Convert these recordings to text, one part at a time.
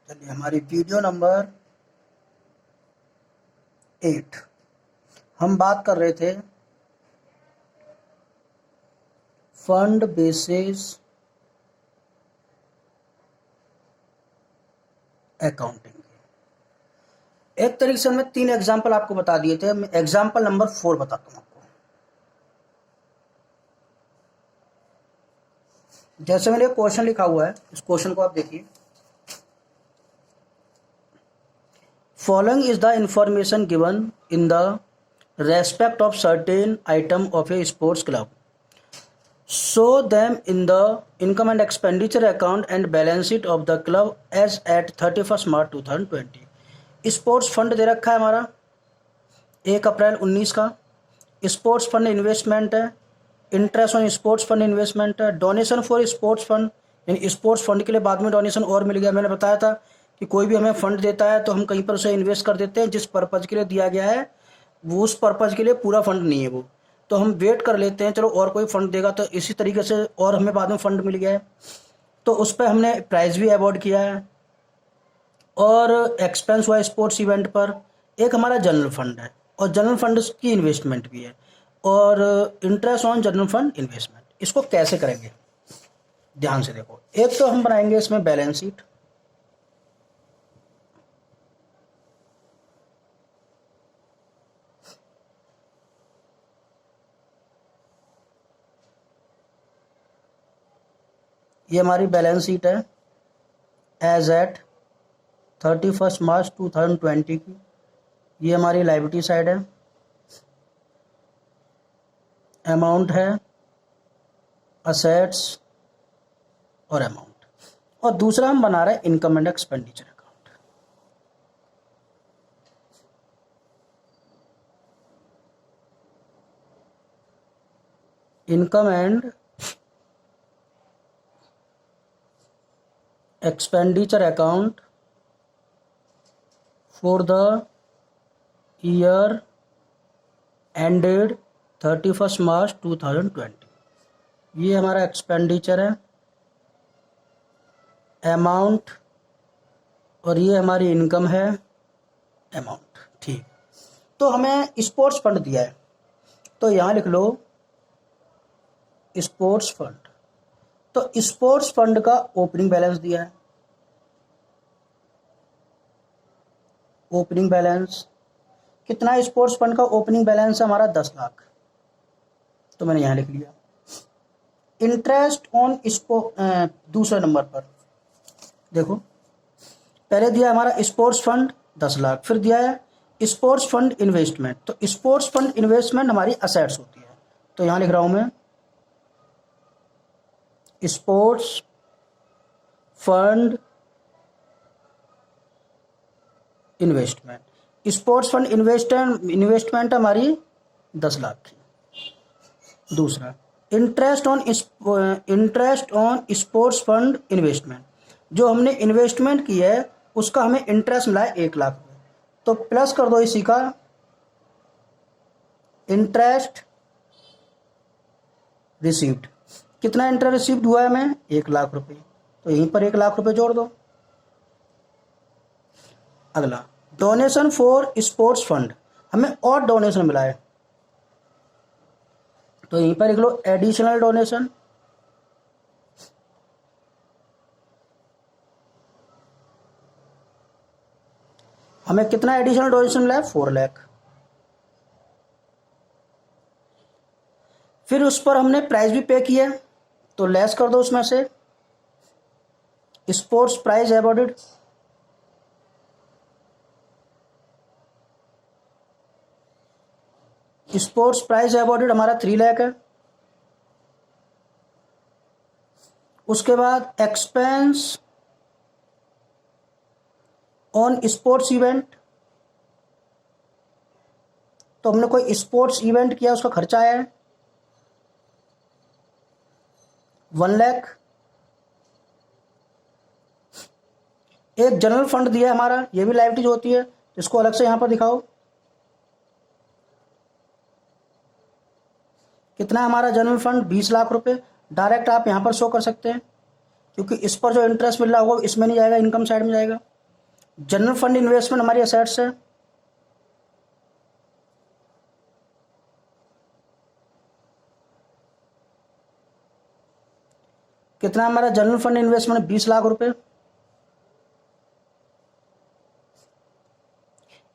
चलिए हमारी video number 8 हम बात कर रहे थे फंड बेसिस अकाउंटिंग। एक तरीके से हमने 3 एग्जाम्पल आपको बता दिए थे। मैं एग्जाम्पल नंबर 4 बताता हूँ आपको। जैसे मैंने क्वेश्चन लिखा हुआ है, इस क्वेश्चन को आप देखिए। Following is the information given in the respect of certain item of A sports club, show them in the income and expenditure account and balance sheet of the club as at 31st March 2020। Sports fund दे रखा है हमारा 1 April 19 का। Sports fund investment है, interest on sports fund investment है, donation for sports fund, यानी sports fund के लिए बाद में डोनेशन और मिल गया। मैंने बताया था कि कोई भी हमें फंड देता है तो हम कहीं पर उसे इन्वेस्ट कर देते हैं, जिस पर्पज़ के लिए दिया गया है वो उस पर्पज़ के लिए पूरा फंड नहीं है वो, तो हम वेट कर लेते हैं, चलो और कोई फंड देगा। तो इसी तरीके से और हमें बाद में फंड मिल गया है तो उस पर हमने प्राइस भी अवॉर्ड किया है और एक्सपेंस हुआ स्पोर्ट्स इवेंट पर। एक हमारा जनरल फंड है और जनरल फंड की इन्वेस्टमेंट भी है और interest on general fund investment. इसको कैसे करेंगे ध्यान से देखो। एक तो हम बनाएंगे इसमें बैलेंस शीट, ये हमारी बैलेंस शीट है एज एट 31 मार्च 2020 की। ये हमारी लायबिलिटी साइड है, अमाउंट है असेट्स और अमाउंट। और दूसरा हम बना रहे हैं income and expenditure account. Income and expenditure account for the year ended 31 मार्च 2020। ये हमारा एक्सपेंडिचर है, अमाउंट, और ये हमारी इनकम है अमाउंट। ठीक, तो हमें स्पोर्ट्स फंड दिया है तो यहाँ लिख लो स्पोर्ट्स फंड। तो स्पोर्ट्स फंड का ओपनिंग बैलेंस दिया है, ओपनिंग बैलेंस कितना? स्पोर्ट्स फंड का ओपनिंग बैलेंस है हमारा 10 लाख, तो मैंने यहाँ लिख लिया। इंटरेस्ट ऑन दूसरे नंबर पर देखो, पहले दिया हमारा स्पोर्ट्स फंड 10 लाख, फिर दिया है स्पोर्ट्स फंड इन्वेस्टमेंट। तो स्पोर्ट्स फंड इन्वेस्टमेंट हमारी असेट्स होती है, तो यहाँ लिख रहा हूँ मैं sports fund investment. Sports fund investment हमारी 10 लाख की। दूसरा interest on sports fund investment, जो हमने इन्वेस्टमेंट की है उसका हमें इंटरेस्ट मिला है 1 लाख रुपये, तो प्लस कर दो इसी का इंटरेस्ट रिसीव्ड। कितना इंटरेस्ट रिसीव्ड हुआ है हमें? 1 लाख रुपये, तो यहीं पर 1 लाख रुपये जोड़ दो। अगला डोनेशन फॉर स्पोर्ट्स फंड, हमें और डोनेशन मिला है तो यहीं पर लिख लो एडिशनल डोनेशन। हमें कितना एडिशनल डोनेशन मिला है? 4 लाख। फिर उस पर हमने प्राइस भी पे किया तो लेस कर दो उसमें से sports prize awarded. Sports prize awarded हमारा 3 लाख है। उसके बाद एक्सपेंस ऑन स्पोर्ट्स इवेंट, तो हमने कोई स्पोर्ट्स इवेंट किया उसका खर्चा आया है 1 लाख। एक जनरल फंड दिया है हमारा, ये भी लायबिलिटीज होती है, इसको अलग से यहां पर दिखाओ। कितना है हमारा जनरल फंड? 20 लाख रुपए। डायरेक्ट आप यहाँ पर शो कर सकते हैं क्योंकि इस पर जो इंटरेस्ट मिल रहा होगा इसमें नहीं जाएगा, इनकम साइड में जाएगा। जनरल फंड इन्वेस्टमेंट हमारी असेट्स है, कितना हमारा जनरल फंड इन्वेस्टमेंट 20 लाख रुपए।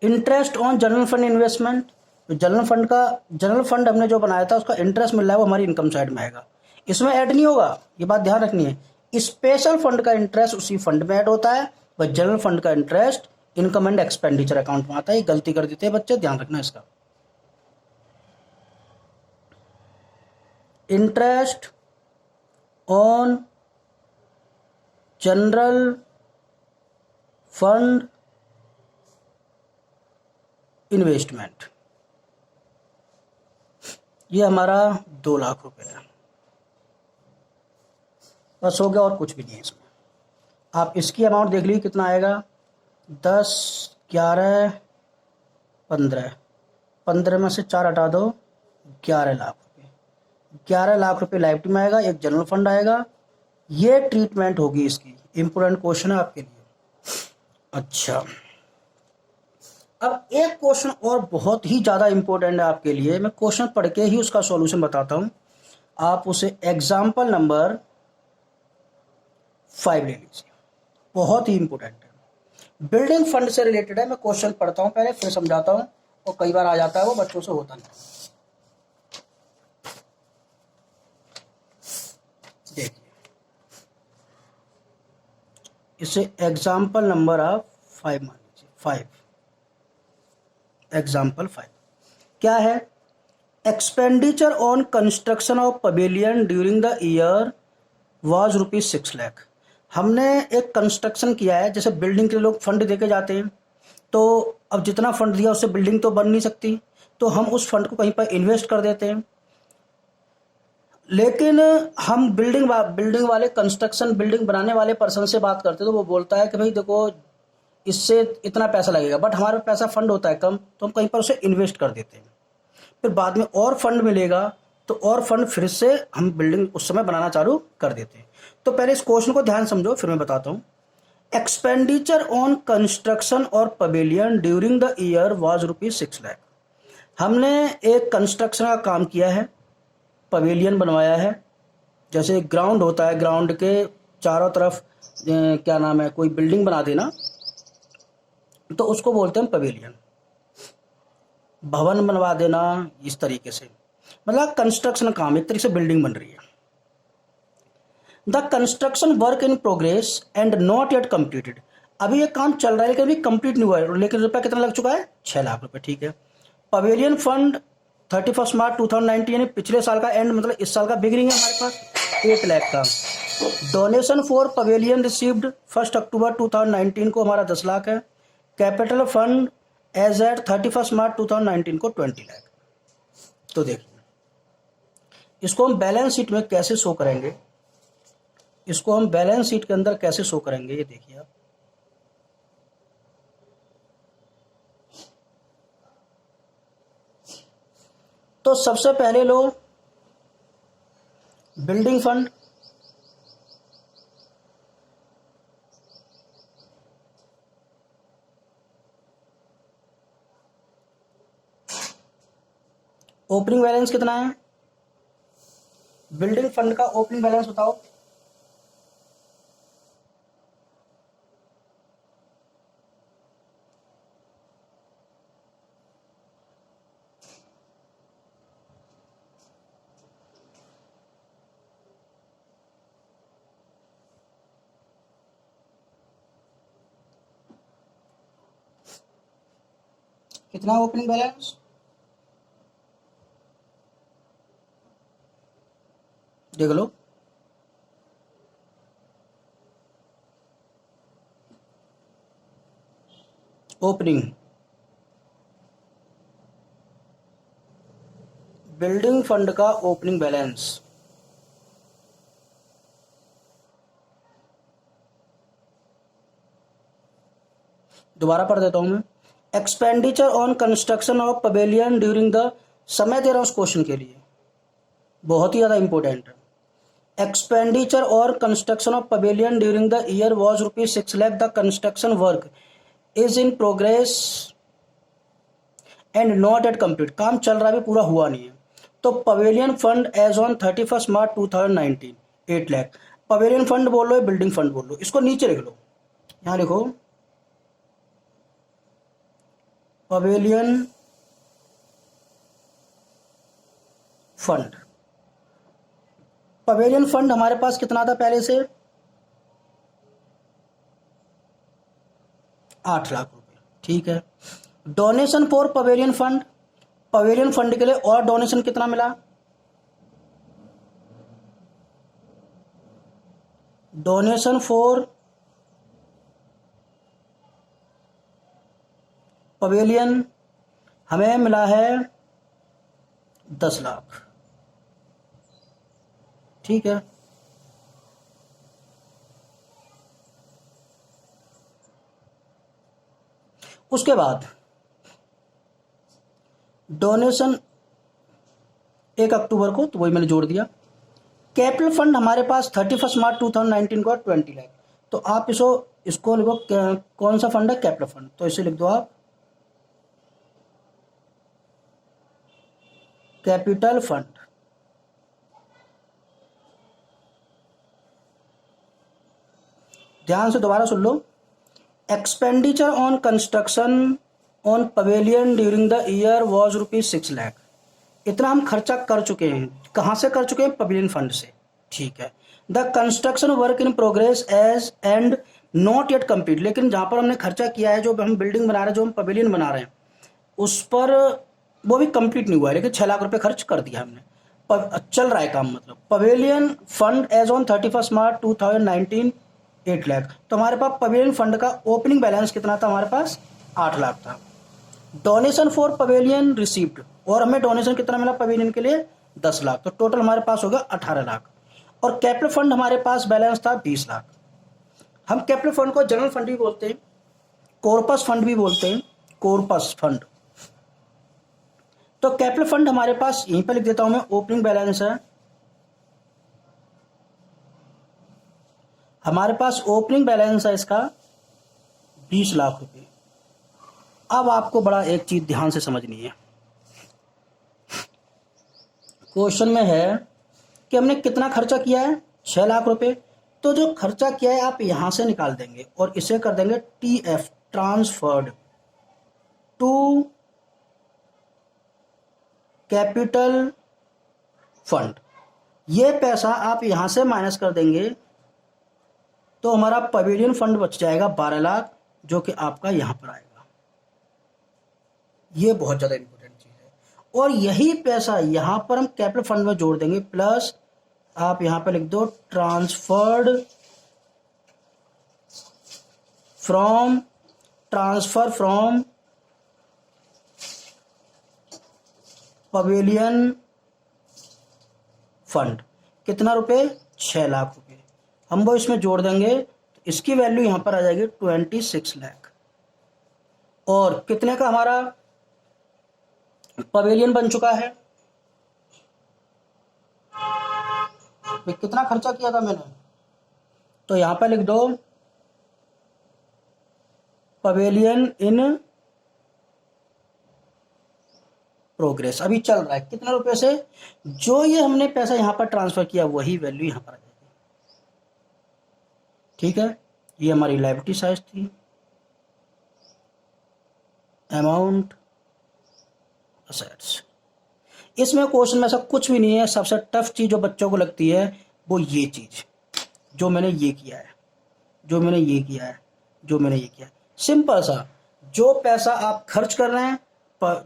Interest on general fund investment, general fund हमने जो बनाया था उसका इंटरेस्ट मिल रहा है वो हमारी इनकम साइड में आएगा, इसमें ऐड नहीं होगा, ये बात ध्यान रखनी है। स्पेशल फंड का इंटरेस्ट उसी फंड में ऐड होता है, वह जनरल फंड का interest income and expenditure account में आता है। गलती कर देते हैं बच्चे, ध्यान रखना इसका। Interest on general fund investment, ये हमारा 2 लाख रुपए है, बस हो गया और कुछ भी नहीं है इसमें। आप इसकी अमाउंट देख लीजिए कितना आएगा, 10, 11, 15, 15 में से 4 हटा दो, 11 लाख रुपये। 11 लाख रुपये लाइफ में आएगा, एक जनरल फंड आएगा, ये ट्रीटमेंट होगी इसकी। इंपोर्टेंट क्वेश्चन है आपके लिए। अच्छा, अब एक क्वेश्चन और बहुत ही ज़्यादा इंपॉर्टेंट है आपके लिए, मैं क्वेश्चन पढ़ के ही उसका सॉल्यूशन बताता हूं, आप उसे एग्जाम्पल नंबर 5 ले लीजिए, बहुत ही इंपॉर्टेंट है, बिल्डिंग फंड से रिलेटेड है। मैं क्वेश्चन पढ़ता हूं पहले, फिर समझाता हूं, और कई बार आ जाता है वो बच्चों से होता नहीं। देखिए, इसे एग्जाम्पल नंबर आप 5 मान लीजिए, 5, एग्जाम्पल 5 क्या है, expenditure on construction of pavilion during the year was ₹6 lakh. हमने एक कंस्ट्रक्शन किया है, जैसे बिल्डिंग के लोग फंड देके जाते हैं, तो अब जितना फंड दिया उससे बिल्डिंग तो बन नहीं सकती, तो हम उस फंड को कहीं पर इन्वेस्ट कर देते हैं। लेकिन हम बिल्डिंग वाले बिल्डिंग बनाने वाले पर्सन से बात करते हैं, तो वो बोलता है कि भाई देखो इससे इतना पैसा लगेगा, बट हमारे पैसा फंड होता है कम, तो हम कहीं पर उसे इन्वेस्ट कर देते हैं, फिर बाद में और फंड मिलेगा तो और फंड फिर से हम बिल्डिंग उस समय बनाना चालू कर देते हैं। तो पहले इस क्वेश्चन को ध्यान समझो, फिर मैं बताता हूँ। एक्सपेंडिचर ऑन कंस्ट्रक्शन और pavilion during the year was ₹6 lakh. हमने एक कंस्ट्रक्शन का काम किया है, पवेलियन बनवाया है, जैसे ग्राउंड होता है, ग्राउंड के चारों तरफ क्या नाम है, कोई बिल्डिंग बना देना, तो उसको बोलते हैं पवेलियन, भवन बनवा देना, इस तरीके से, मतलब कंस्ट्रक्शन काम, एक तरीके से बिल्डिंग बन रही है। The construction work in progress and not yet completed, अभी ये काम चल रहा है लेकिन अभी कंप्लीट नहीं हुआ है, लेकिन रुपया कितना लग चुका है, 6 लाख रुपए, ठीक है। पवेलियन फंड 31 मार्च 2019 यानी पिछले साल का एंड, मतलब इस साल का बिगिनिंग है हमारे पास 8 लाख का। डोनेशन फॉर पवेलियन रिसीव्ड 1 अक्टूबर 2019 को हमारा 10 लाख है। Capital fund as eight 31 March 2019 को 20 लाख। तो देखिए, इसको हम बैलेंस शीट में कैसे शो करेंगे, इसको हम बैलेंस शीट के अंदर कैसे शो करेंगे, ये देखिए आप। तो सबसे पहले लो बिल्डिंग फंड, ओपनिंग बैलेंस कितना है, बिल्डिंग फंड का ओपनिंग बैलेंस बताओ। कितना ओपनिंग बैलेंस, देख लो। ओपनिंग, बिल्डिंग फंड का ओपनिंग बैलेंस, दोबारा पढ़ देता हूं मैं। Expenditure on construction of pavilion during the, समय दे रहा हूं उस क्वेश्चन के लिए, बहुत ही ज्यादा इंपॉर्टेंट है। एक्सपेंडिचर और construction of pavilion during the year was ₹6 lakh. The construction work, is in progress and not at complete, काम चल रहा है भी पूरा हुआ नहीं है। तो pavilion fund as on 31 March 2019 8 lakh. Pavilion fund बोल लो, बिल्डिंग फंड बोल लो, इसको नीचे लिख लो, यहां लिखो पवेलियन फंड। पवेलियन फंड हमारे पास कितना था पहले से, 8 लाख रुपए, ठीक है। Donation for pavilion fund, pavilion fund के लिए और डोनेशन कितना मिला, डोनेशन फॉर पवेलियन हमें मिला है 10 लाख, ठीक है। उसके बाद डोनेशन 1 अक्टूबर को, तो वही मैंने जोड़ दिया। कैपिटल फंड हमारे पास 31 मार्च 2019 को 20 लाख। तो आप इसको लिखो, कौन सा फंड है, कैपिटल फंड, तो इसे लिख दो आप कैपिटल फंड। ध्यान से दोबारा सुन लो, expenditure on construction on pavilion during the year was ₹6 lakh. इतना हम खर्चा कर चुके हैं, कहां से कर चुके हैं, पवेलियन फंड से, ठीक है। The construction work in progress as and not yet complete, लेकिन जहां पर हमने खर्चा किया है, जो हम बिल्डिंग बना रहे हैं, जो हम पवेलियन बना रहे हैं, उस पर वो भी कंप्लीट नहीं हुआ है, लेकिन 6 लाख रुपए खर्च कर दिया हमने, चल रहा है काम। मतलब pavilion fund as on 31 March 2019 8 lakh. तो हमारे पास पवेलियन फंड का ओपनिंग बैलेंस कितना था, हमारे पास 8 लाख था। डोनेशन फॉर पवेलियन रिसीव्ड, और हमें डोनेशन कितना मिला पवेलियन के लिए, 10 लाख। तो टोटल हमारे पास हो गया 18 लाख। और कैपिटल फंड हमारे पास बैलेंस था 20 लाख। हम कैपिटल फंड को जनरल फंड भी बोलते हैं, कॉर्पस फंड भी बोलते हैं, कॉर्पस फंड। तो कैपिटल फंड हमारे पास, यहीं पर लिख देता हूं मैं, ओपनिंग बैलेंस है हमारे पास, ओपनिंग बैलेंस है इसका 20 लाख रुपए। अब आपको बड़ा एक चीज ध्यान से समझनी है, क्वेश्चन में है कि हमने कितना खर्चा किया है, 6 लाख रुपए। तो जो खर्चा किया है आप यहां से निकाल देंगे और इसे कर देंगे TF, transferred to capital fund. ये पैसा आप यहां से माइनस कर देंगे तो हमारा पवेलियन फंड बच जाएगा 12 लाख, जो कि आपका यहां पर आएगा। ये बहुत ज्यादा इंपॉर्टेंट चीज है। और यही पैसा यहां पर हम कैपिटल फंड में जोड़ देंगे, प्लस आप यहां पर लिख दो ट्रांसफर फ्रॉम पवेलियन फंड। कितना रुपए, 6 लाख रुपए, हम वो इसमें जोड़ देंगे तो इसकी वैल्यू यहां पर आ जाएगी 26 लाख। और कितने का हमारा पवेलियन बन चुका है, कितना खर्चा किया था मैंने, तो यहां पर लिख दो पवेलियन इन प्रोग्रेस, अभी चल रहा है। कितने रुपए से, जो ये हमने पैसा यहां पर ट्रांसफर किया वही वैल्यू यहां पर आ जाएगी, ठीक है। ये हमारी लायबिलिटी साइड थी, अमाउंट असेट्स। इसमें क्वेश्चन में ऐसा कुछ भी नहीं है। सबसे टफ चीज जो बच्चों को लगती है वो ये चीज, जो मैंने ये किया है, जो मैंने ये किया है, जो मैंने ये किया है। सिंपल सा, जो पैसा आप खर्च कर रहे हैं,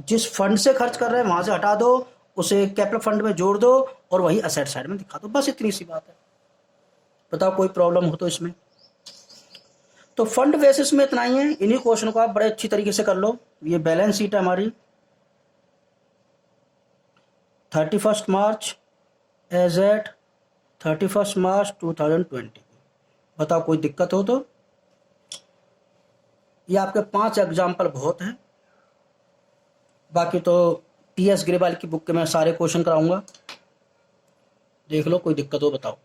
जिस फंड से खर्च कर रहे हैं वहां से हटा दो, उसे कैपिटल फंड में जोड़ दो और वही असेट साइड में दिखा दो, बस इतनी सी बात है। बताओ कोई प्रॉब्लम हो तो इसमें। तो फंड बेसिस में इतना ही है। इन्हीं क्वेश्चन को आप बड़े अच्छी तरीके से कर लो। ये बैलेंस शीट है हमारी 31 मार्च एज एट 31 मार्च 2020। बताओ कोई दिक्कत हो तो। ये आपके 5 एग्जाम्पल बहुत हैं, बाकी तो TS ग्रेवाल की बुक के मैं सारे क्वेश्चन कराऊंगा, देख लो, कोई दिक्कत हो बताओ।